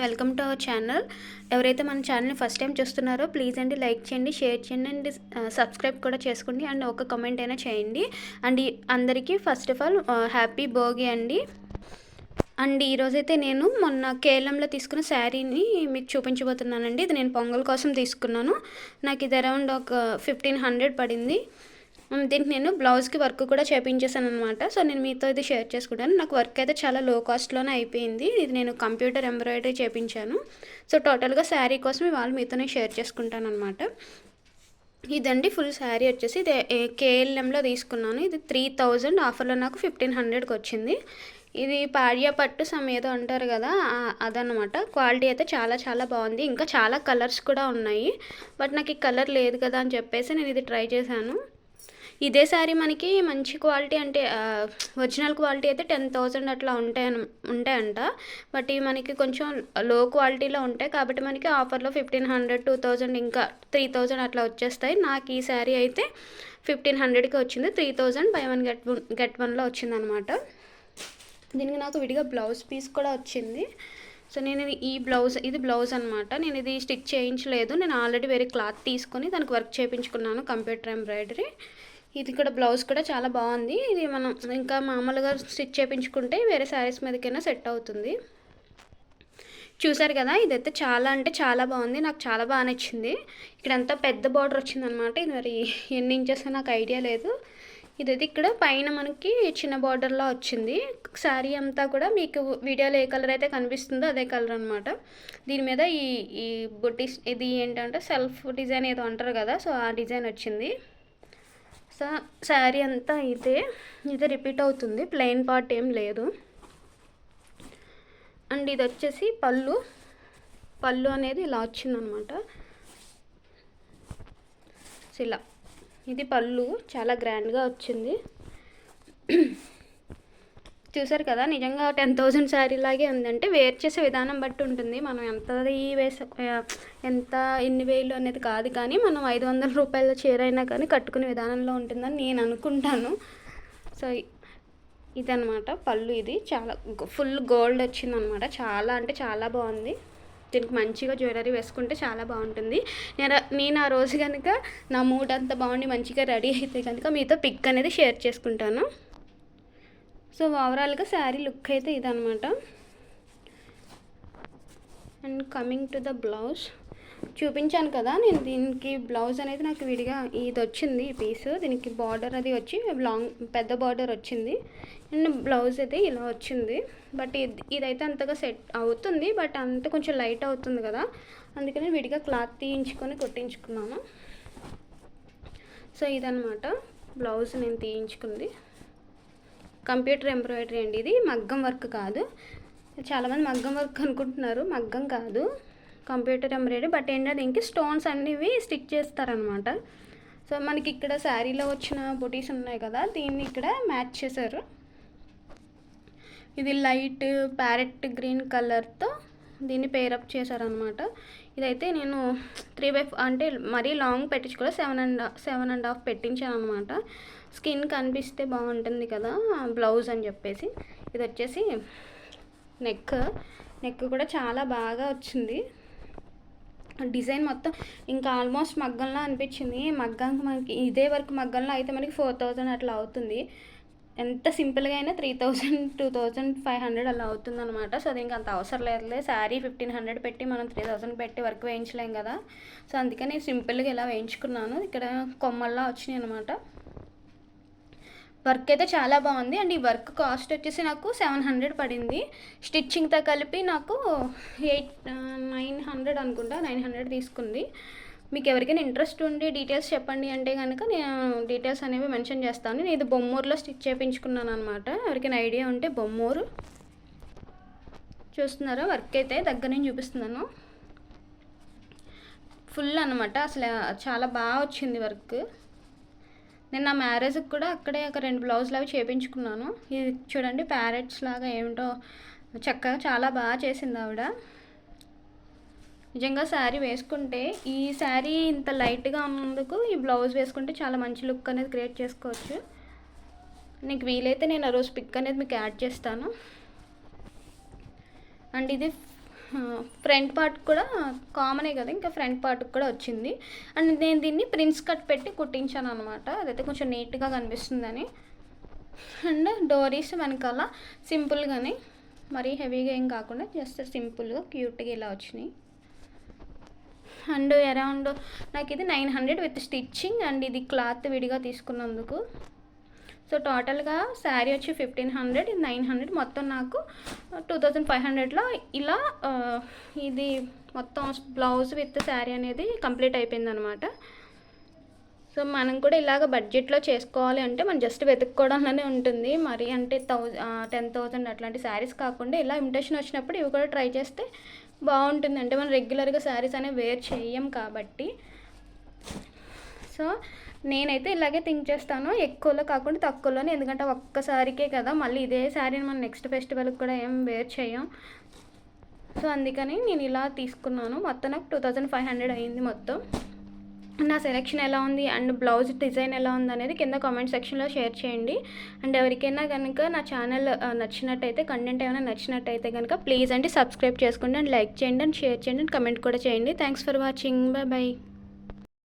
Welcome to our channel. ఎవరైతే మన ఛానల్ని ఫస్ట్ టైం చూస్తున్నారో ప్లీజ్ అండి లైక్ చేయండి, షేర్ చేయండి అండ్ సబ్స్క్రైబ్ కూడా చేసుకోండి అండ్ ఒక కమెంట్ అయినా చేయండి. అండ్ అందరికీ first of all happy Bhogi అండి. అండ్ ఈరోజైతే నేను మొన్న కేరళంలో తీసుకున్న శారీని మీకు చూపించబోతున్నానండి. ఇది నేను పొంగల్ కోసం తీసుకున్నాను. నాకు ఇది అరౌండ్ ఒక 1500 పడింది. దీనికి నేను బ్లౌజ్కి వర్క్ కూడా చేయించేసాను అనమాట. సో నేను మీతో ఇది షేర్ చేసుకుంటాను. నాకు వర్క్ అయితే చాలా లో కాస్ట్లోనే అయిపోయింది. ఇది నేను కంప్యూటర్ ఎంబ్రాయిడరీ చేయించాను. సో టోటల్గా శారీ కోసం ఇవాళ మీతోనే షేర్ చేసుకుంటాను అనమాట. ఇదండి ఫుల్ శారీ వచ్చేసి ఇది కేఎల్ఎంలో తీసుకున్నాను. ఇది 3000 ఆఫర్లో నాకు 1500కి వచ్చింది. ఇది పాడియా పట్టు ఏదో అంటారు కదా, అదనమాట. క్వాలిటీ అయితే చాలా చాలా బాగుంది. ఇంకా చాలా కలర్స్ కూడా ఉన్నాయి. బట్ నాకు ఈ కలర్ లేదు కదా అని చెప్పేసి నేను ఇది ట్రై చేశాను. ఇదే శారీ మనకి మంచి క్వాలిటీ అంటే ఒరిజినల్ క్వాలిటీ అయితే 10,000 అట్లా ఉంటాయంట. బట్ ఇవి మనకి కొంచెం లో క్వాలిటీలో ఉంటాయి కాబట్టి మనకి ఆఫర్లో 1500, 2000 ఇంకా 3000 అట్లా వచ్చేస్తాయి. నాకు ఈ శారీ అయితే 1500కి వచ్చింది. 3000 బై 1 గెట్ 1లో వచ్చిందనమాట. దీనికి నాకు విడిగా బ్లౌజ్ పీస్ కూడా వచ్చింది. సో నేను ఇది బ్లౌజ్ అనమాట. నేను ఇది స్టిచ్ చేయించలేదు. నేను ఆల్రెడీ వేరే క్లాత్ తీసుకొని దానికి వర్క్ చేయించుకున్నాను, కంప్యూటర్ ఎంబ్రాయిడరీ. ఇది కూడా బ్లౌజ్ కూడా చాలా బాగుంది. ఇది మనం ఇంకా మామూలుగా స్టిచ్ చేయించుకుంటే వేరే శారీస్ మీదకైనా సెట్ అవుతుంది. చూసారు కదా, ఇదైతే చాలా అంటే చాలా బాగుంది. నాకు చాలా బాగా నచ్చింది. ఇక్కడ అంతా పెద్ద బార్డర్ వచ్చిందనమాట. ఇది మరి ఎన్ని ఇంచెస్ నాకు ఐడియా లేదు. ఇదైతే ఇక్కడ పైన మనకి చిన్న బార్డర్లా వచ్చింది. శారీ అంతా కూడా మీకు వీడియోలో ఏ కలర్ అయితే కనిపిస్తుందో అదే కలర్ అనమాట. దీని మీద ఈ బుటీస్ ఇది ఏంటంటే సెల్ఫ్ డిజైన్ ఏదో అంటారు కదా, సో ఆ డిజైన్ వచ్చింది. సో శారీ అంతా ఇదే రిపీట్ అవుతుంది, ప్లెయిన్ పార్ట్ ఏం లేదు. అండ్ ఇది వచ్చేసి పళ్ళు అనేది ఇలా వచ్చిందనమాట. సో ఇలా ఇది పళ్ళు చాలా గ్రాండ్గా వచ్చింది. చూసారు కదా, నిజంగా 10,000 శారీ లాగే ఉందంటే వేర్ చేసే విధానం బట్టి ఉంటుంది. మనం ఎంత ఎన్ని వేలు అనేది కాదు, కానీ మనం 500 రూపాయల చీర అయినా కానీ కట్టుకునే విధానంలో ఉంటుందని నేను అనుకుంటాను. సో ఇదనమాట పళ్ళు. ఇది చాలా ఫుల్ గోల్డ్ వచ్చిందనమాట. చాలా అంటే చాలా బాగుంది. దీనికి మంచిగా జ్యువెలరీ వేసుకుంటే చాలా బాగుంటుంది. నేను ఆ రోజు కనుక నా మూడ్ అంతా బాగుండి మంచిగా రెడీ అయితే కనుక మీతో పిక్ అనేది షేర్ చేసుకుంటాను. సో ఓవరాల్గా శారీ లుక్ అయితే ఇదనమాట. And coming to the blouse చూపించాను కదా నేను. దీనికి బ్లౌజ్ అనేది నాకు విడిగా ఇది వచ్చింది ఈ పీస్. దీనికి బార్డర్ అది వచ్చి పెద్ద బార్డర్ వచ్చింది. అండ్ బ్లౌజ్ అయితే ఇలా వచ్చింది. బట్ ఇదైతే అంతగా సెట్ అవుతుంది, బట్ అంత కొంచెం లైట్ అవుతుంది కదా, అందుకని విడిగా క్లాత్ తీయించుకొని కుట్టించుకున్నాను. సో ఇదనమాట బ్లౌజ్ నేను తీయించుకుంది. కంప్యూటర్ ఎంబ్రాయిడరీ అండి. ఇది మగ్గం వర్క్ కాదు. చాలామంది మగ్గం వర్క్ అనుకుంటున్నారు, మగ్గం కాదు, కంప్యూటర్ ఎంబ్రాయిడరీ. బట్ ఏంటంటే ఇంక స్టోన్స్ అన్నివి స్టిక్ చేస్తారనమాట. సో మనకి ఇక్కడ శారీలో వచ్చిన బుటీస్ ఉన్నాయి కదా, దీన్ని ఇక్కడ మ్యాచ్ చేశారు. ఇది లైట్ ప్యారెట్ గ్రీన్ కలర్తో దీన్ని పేరప్ చేశారనమాట. ఇదైతే నేను 3/4 అంటే మరీ లాంగ్ పెట్టించుకోలేదు, 7.5 పెట్టించాను అనమాట. స్కిన్ కనిపిస్తే బాగుంటుంది కదా బ్లౌజ్ అని చెప్పేసి. ఇది వచ్చేసి నెక్ కూడా చాలా బాగా వచ్చింది. డిజైన్ మొత్తం ఇంకా ఆల్మోస్ట్ మగ్గంలా అనిపించింది. మగ్గంకి మనకి ఇదే వరకు మగ్గంలో అయితే మనకి 4,000 అట్లా అవుతుంది. ఎంత సింపుల్గా అయినా 3,000, 2,500 అలా అవుతుంది అనమాట. సో దీనికి అంత అవసరం లేదులే. శారీ 1,500 పెట్టి మనం 3,000 పెట్టి వర్క్ వేయించలేం కదా. సో అందుకని సింపుల్గా ఇలా వేయించుకున్నాను. ఇక్కడ కొమ్మల్లా వచ్చినాయి అనమాట. వర్క్ అయితే చాలా బాగుంది. అండ్ ఈ వర్క్ కాస్ట్ వచ్చేసి నాకు 700 పడింది. స్టిచ్చింగ్తో కలిపి నాకు 900 అనుకుంటా, 900 తీసుకుంది. మీకు ఎవరికైనా ఇంట్రెస్ట్ ఉండి డీటెయిల్స్ చెప్పండి అంటే కనుక నేను డీటెయిల్స్ అనేవి మెన్షన్ చేస్తాను. నేను ఇది బొమ్మూరులో స్టిచ్ చేయించుకున్నాను అనమాట. ఎవరికైనా ఐడియా ఉంటే బొమ్మూరు చూస్తున్నారా, వర్క్ అయితే దగ్గర నుంచి చూపిస్తున్నాను. ఫుల్ అనమాట, అసలు చాలా బాగా వచ్చింది వర్క్. నేను నా మ్యారేజ్కి కూడా అక్కడే ఒక 2 బ్లౌజులు అవి చేయించుకున్నాను. ఇది చూడండి ప్యారెట్స్ లాగా ఏమిటో చక్కగా చాలా బాగా చేసింది ఆవిడ. నిజంగా శారీ వేసుకుంటే, ఈ శారీ ఇంత లైట్గా ఉన్నందుకు ఈ బ్లౌజ్ వేసుకుంటే చాలా మంచి లుక్ అనేది క్రియేట్ చేసుకోవచ్చు. నీకు వీలైతే నేను ఆ రోజు పిక్ అనేది మీకు యాడ్ చేస్తాను. అండ్ ఇది ఫ్రంట్ పార్ట్ కూడా కామనే కదా, ఇంకా ఫ్రంట్ పార్ట్కి కూడా వచ్చింది. అండ్ నేను దీన్ని ప్రిన్స్ కట్ పెట్టి కుట్టించాను అనమాట, అదైతే కొంచెం నీట్గా కనిపిస్తుందని. అండ్ డోరీస్ వెనకాల సింపుల్గానే, మరీ హెవీగా ఏం కాకుండా జస్ట్ సింపుల్గా క్యూట్గా ఇలా వచ్చినాయి. అండ్ అరౌండ్ నాకు ఇది 900 విత్ స్టిచ్చింగ్, అండ్ ఇది క్లాత్ విడిగా తీసుకున్నందుకు. సో టోటల్గా శారీ వచ్చి 1500, ఇది 900, మొత్తం నాకు 2500లో ఇలా ఇది మొత్తం బ్లౌజ్ విత్ శారీ అనేది కంప్లీట్ అయిపోయింది అనమాట. సో మనం కూడా ఇలాగ బడ్జెట్లో చేసుకోవాలి అంటే మనం జస్ట్ వెతుక్కోవడంలోనే ఉంటుంది. మరి అంటే 10,000 అట్లాంటి శారీస్ కాకుండా ఇలా ఇమిటేషన్ వచ్చినప్పుడు ఇవి కూడా ట్రై చేస్తే బాగుంటుంది. అంటే మనం రెగ్యులర్గా శారీస్ అనేవి వేర్ చేయం కాబట్టి. సో నేనైతే ఇలాగే థింక్ చేస్తాను, ఎక్కువలో కాకుండా తక్కువలోనే, ఎందుకంటే ఒక్కసారికే కదా, మళ్ళీ ఇదే శారీని మనం నెక్స్ట్ ఫెస్టివల్కి కూడా ఏం వేర్ చేయం. సో అందుకని నేను ఇలా తీసుకున్నాను. మొత్తం నాకు 2500 అయ్యింది మొత్తం. నా సెలెక్షన్ ఎలా ఉంది అండ్ బ్లౌజ్ డిజైన్ ఎలా ఉంది అనేది కింద కామెంట్ సెక్షన్లో షేర్ చేయండి. అండ్ ఎవరికైనా కనుక నా ఛానల్ నచ్చినట్టయితే, కంటెంట్ ఏమైనా నచ్చినట్టయితే కనుక ప్లీజ్ అండి సబ్స్క్రైబ్ చేసుకోండి, అండ్ లైక్ చేయండి, అండ్ షేర్ చేయండి, అండ్ కమెంట్ కూడా చేయండి. Thanks for watching. Bye bye.